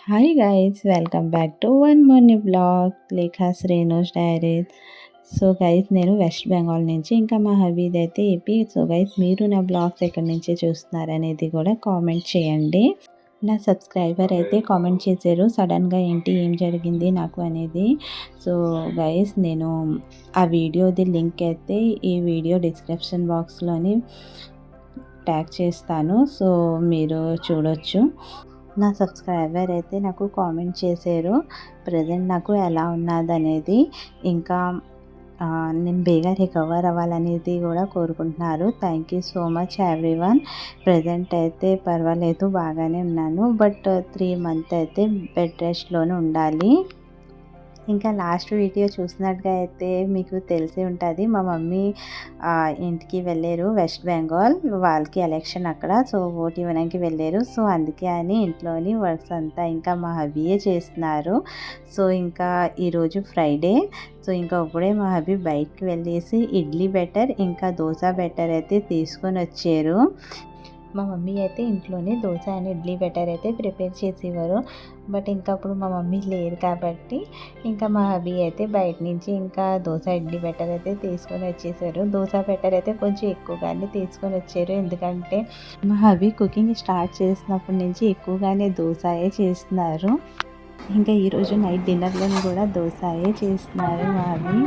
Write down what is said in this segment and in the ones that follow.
Hi guys, welcome back to one more new blog Lekha's Renu's diaries. So guys, నేను వెస్ట్ బెంగాల్ నుంచి, ఇంకా మా హబీద్ అయితే ఏపీ. సో గైస్, మీరు నా బ్లాగ్స్ ఎక్కడి నుంచి చూస్తున్నారనేది కూడా కామెంట్ చేయండి. నా సబ్స్క్రైబర్ అయితే కామెంట్ చేశారు సడన్గా ఏంటి ఏం జరిగింది నాకు అనేది. సో గైస్, నేను ఆ వీడియోది లింక్ అయితే ఈ వీడియో డిస్క్రిప్షన్ బాక్స్లోని ట్యాగ్ చేస్తాను. సో మీరు చూడొచ్చు. నా సబ్స్క్రైబర్ అయితే నాకు కామెంట్ చేశారు ప్రజెంట్ నాకు ఎలా ఉన్నదనేది. ఇంకా నేను బేగా రికవర్ అవ్వాలనేది కూడా కోరుకుంటున్నారు. Thank you so much everyone. Present అయితే పర్వాలేదు, బాగానే ఉన్నాను. బట్ 3 మంత్ అయితే బెడ్ రెస్ట్లోనే ఉండాలి. ఇంకా లాస్ట్ వీడియో చూసినట్టుగా అయితే మీకు తెలిసి ఉంటుంది, మా మమ్మీ ఇంటికి వెళ్ళారు వెస్ట్ బెంగాల్. వాళ్ళకి ఎలక్షన్ అక్కడ, సో ఓటు ఇవ్వడానికి వెళ్ళారు. సో అందుకే అని ఇంట్లోని వర్క్స్ అంతా ఇంకా మా హబీయే చేస్తున్నారు. సో ఇంకా ఈరోజు ఫ్రైడే. సో ఇంకా ఇప్పుడే మా హబీ బయటికి వెళ్ళేసి ఇడ్లీ బెటర్ ఇంకా దోశ బెటర్ అయితే తీసుకొని వచ్చారు. మా మమ్మీ అయితే ఇంట్లోనే దోశ అండ్ ఇడ్లీ బెటర్ అయితే ప్రిపేర్ చేసేవారు. బట్ ఇంకా అప్పుడు మా మమ్మీ లేదు కాబట్టి ఇంకా మా హబీ అయితే బయట నుంచి ఇంకా దోశ ఇడ్లీ బెటర్ అయితే తీసుకొని వచ్చేసారు. దోశ బెటర్ అయితే కొంచెం ఎక్కువగానే తీసుకొని వచ్చారు, ఎందుకంటే మా హబీ కుకింగ్ స్టార్ట్ చేసినప్పటి నుంచి ఎక్కువగానే దోశయే చేస్తున్నారు. ఇంకా ఈరోజు నైట్ డిన్నర్లో కూడా దోశయే చేస్తున్నారు మా హబీ.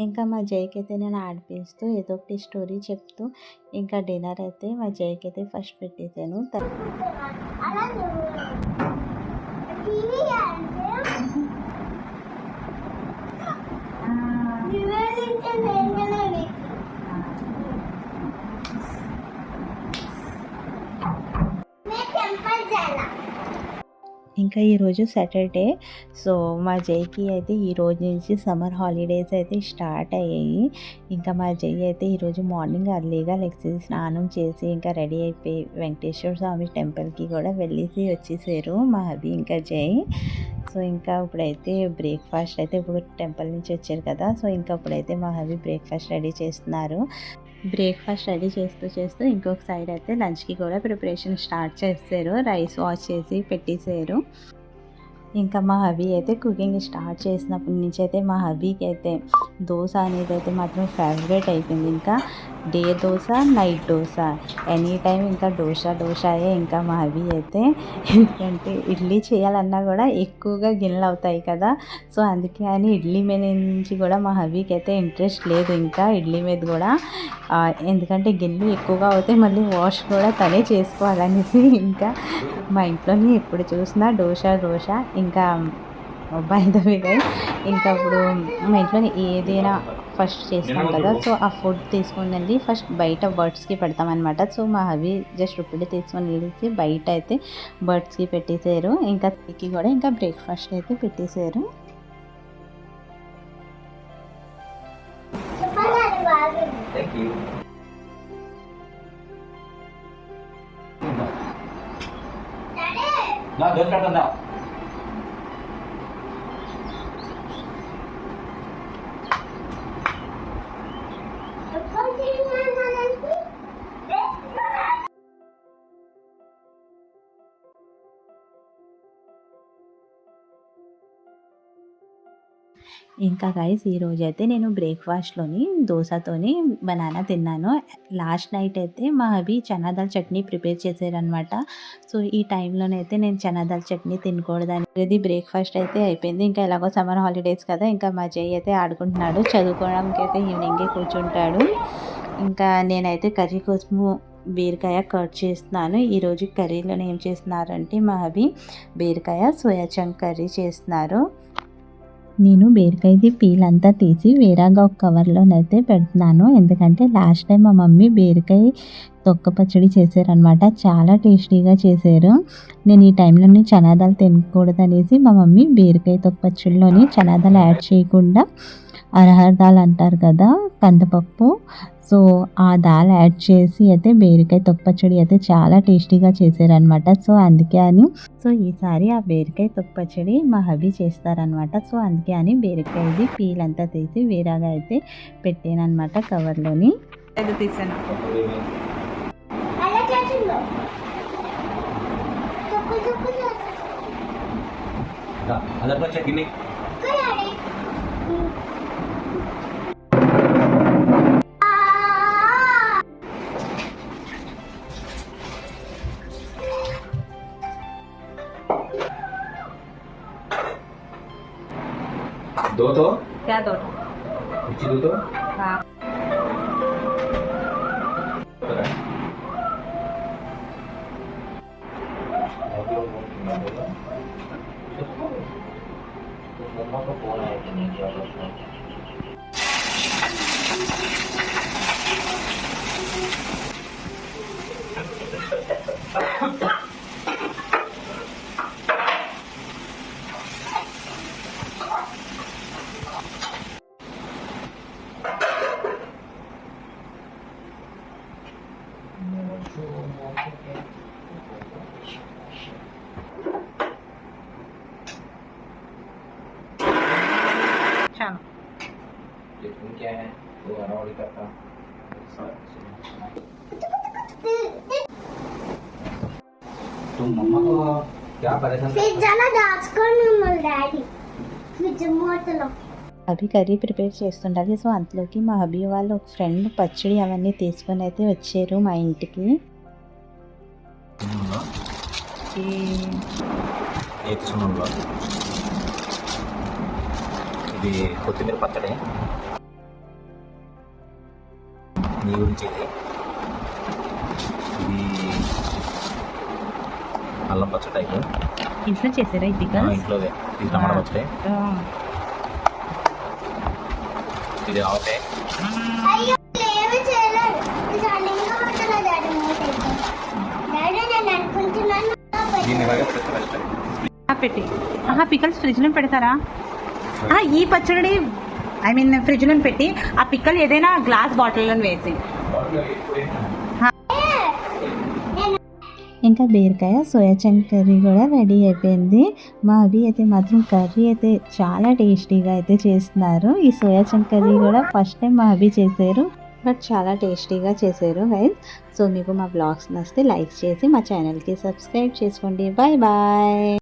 ఇంకా మా జైకి అయితే నేను ఆడిపిస్తూ ఏదో ఒకటి స్టోరీ చెప్తూ ఇంకా డిన్నర్ అయితే మా జైకి అయితే ఫస్ట్ పెట్టేశాను. ఇంకా ఈరోజు సాటర్డే. సో మా జైకి అయితే ఈరోజు నుంచి సమ్మర్ హాలిడేస్ అయితే స్టార్ట్ అయ్యాయి. ఇంకా మా జై అయితే ఈరోజు మార్నింగ్ అర్లీగా లెగ్సి స్నానం చేసి ఇంకా రెడీ అయిపోయి వెంకటేశ్వర స్వామి టెంపుల్కి కూడా వెళ్ళేసి వచ్చేసారు మా హబీ ఇంకా జై. సో ఇంకా ఇప్పుడైతే బ్రేక్ఫాస్ట్ అయితే ఇప్పుడు టెంపుల్ నుంచి వచ్చారు కదా, సో ఇంకా ఇప్పుడైతే మా హబీ బ్రేక్ఫాస్ట్ రెడీ చేస్తున్నారు. బ్రేక్ఫాస్ట్ రెడీ చేస్తూ ఇంకొక సైడ్ అయితే లంచ్కి కూడా ప్రిపరేషన్ స్టార్ట్ చేశారు. రైస్ వాష్ చేసి పెట్టేశారు. ఇంకా మా హబీ అయితే కుకింగ్ స్టార్ట్ చేసినప్పటి నుంచి అయితే మా హబీకి అయితే దోశ అనేది అయితే మాత్రం ఫేవరెట్ అయిపోయింది. ఇంకా day dosa, night dosa, any time ఇంకా దోశయే ఇంకా మా హబీ అయితే. ఎందుకంటే ఇడ్లీ చేయాలన్నా కూడా ఎక్కువగా గిన్నెలు అవుతాయి కదా, సో అందుకే అని ఇడ్లీ మీద నుంచి కూడా మా హబీకి అయితే ఇంట్రెస్ట్ లేదు ఇంకా ఇడ్లీ మీద కూడా. ఎందుకంటే గిన్నెలు ఎక్కువగా అవుతాయి, మళ్ళీ వాష్ కూడా తనే చేసుకోవాలనేసి ఇంకా మా ఇంట్లోని ఎప్పుడు చూసినా దోశ. ఇంకా బై ద వే గైస్, ఇంకా ఇప్పుడు మా ఇంట్లోని ఏదైనా ఫస్ట్ చేస్తాం కదా, సో ఆ ఫుడ్ తీసుకొని వెళ్ళి ఫస్ట్ బయట బర్డ్స్కి పెడతామన్నమాట. సో మా హబీ జస్ట్ ఇప్పుడు తీసుకొని వెళ్ళేసి బయట అయితే బర్డ్స్కి పెట్టేశారు. ఇంకా తికి కూడా ఇంకా బ్రేక్ఫాస్ట్ అయితే పెట్టేశారు. ఇంకా గైస్, ఈరోజు అయితే నేను బ్రేక్ఫాస్ట్లోని దోశతోని బనానా తిన్నాను. లాస్ట్ నైట్ అయితే మా హబీ చనాదాల్ చట్నీ ప్రిపేర్ చేశారనమాట. సో ఈ టైంలోనైతే నేను చనాదాల్ చట్నీ తినకూడదని ఇది బ్రేక్ఫాస్ట్ అయితే అయిపోయింది. ఇంకా ఎలాగో సమ్మర్ హాలిడేస్ కదా, ఇంకా మా జై అయితే ఆడుకుంటున్నాడు. చదువుకోవడానికి అయితే ఈవినింగే కూర్చుంటాడు. ఇంకా నేనైతే కర్రీ కోసము బీరకాయ కట్ చేస్తున్నాను. ఈరోజు కర్రీలోనే ఏం చేస్తున్నారంటే మా హబీ బీరకాయ సోయా చంక్ కర్రీ చేస్తున్నారు. నేను బీరకాయది పీల్ అంతా తీసి వేరేగా ఒక కవర్లోనైతే పెడుతున్నాను, ఎందుకంటే లాస్ట్ టైం మా మమ్మీ బీరకాయ తొక్క పచ్చడి చేశారనమాట. చాలా టేస్టీగా చేశారు. నేను ఈ టైంలోని చనాదాలు తినకూడదనేసి మా మమ్మీ బీరకాయ తొక్క పచ్చడిలోని చనాదాలు యాడ్ చేయకుండా అరహర్ దాల్ అంటారు కదా, కందిపప్పు, సో ఆ దాల్ యాడ్ చేసి అయితే బీరకాయ తొక్క పచ్చడి అయితే చాలా టేస్టీగా చేశారనమాట. సో అందుకే అని ఈసారి ఆ బీరకాయ తొక్క పచ్చడి మా హబీ చేస్తారనమాట. సో అందుకే అని బీరకాయది పీల్ అంతా తీసి వేరేగా అయితే పెట్టానమాట కవర్లోని. తీసాను दो तो क्या दो मिर्ची दो तो हाँ मम्मा को फोन आया कि नहीं किया चलो ये तुम क्या है वो अरावली करता तुम मम्मा को क्या परेशान అవి కర్రీ ప్రిపేర్ చేస్తుండాలి. సో అంతలోకి మా హబీ వాళ్ళు ఒక ఫ్రెండ్ పచ్చడి అవన్నీ తీసుకొని అయితే వచ్చారు మా ఇంటికి. ఇది కొత్తిమీర పచ్చడి నీ గురించి. ఇది అల్లం పచ్చడి టైపు ఇంట్లో చేసారా ఇది? ఇంట్లోదే. ఇది టమాటా పచ్చడి. ఇది ఆవకాయ. పెట్టి పికల్స్ ఫ్రిడ్జ్లో పెడతారా? ఈ పచ్చడి ఐ మీన్ ఫ్రిడ్జ్లో పెట్టి ఆ పిక్కలు ఏదైనా గ్లాస్ బాటిల్లో వేసి. ఇంకా బీరకాయ సోయా చంక్ కర్రీ కూడా రెడీ అయిపోయింది. మా అవి అయితే మాత్రం కర్రీ అయితే చాలా టేస్టీగా అయితే చేస్తున్నారు. ఈ సోయా చంక్ కర్రీ కూడా ఫస్ట్ టైం మా అవి చేశారు, బట్ చాలా టేస్టీగా చేశారు గైస్. సో మీకు మా బ్లాగ్స్ నచ్చితే లైక్ చేసి మా ఛానల్కి సబ్స్క్రైబ్ చేసుకోండి. Bye bye.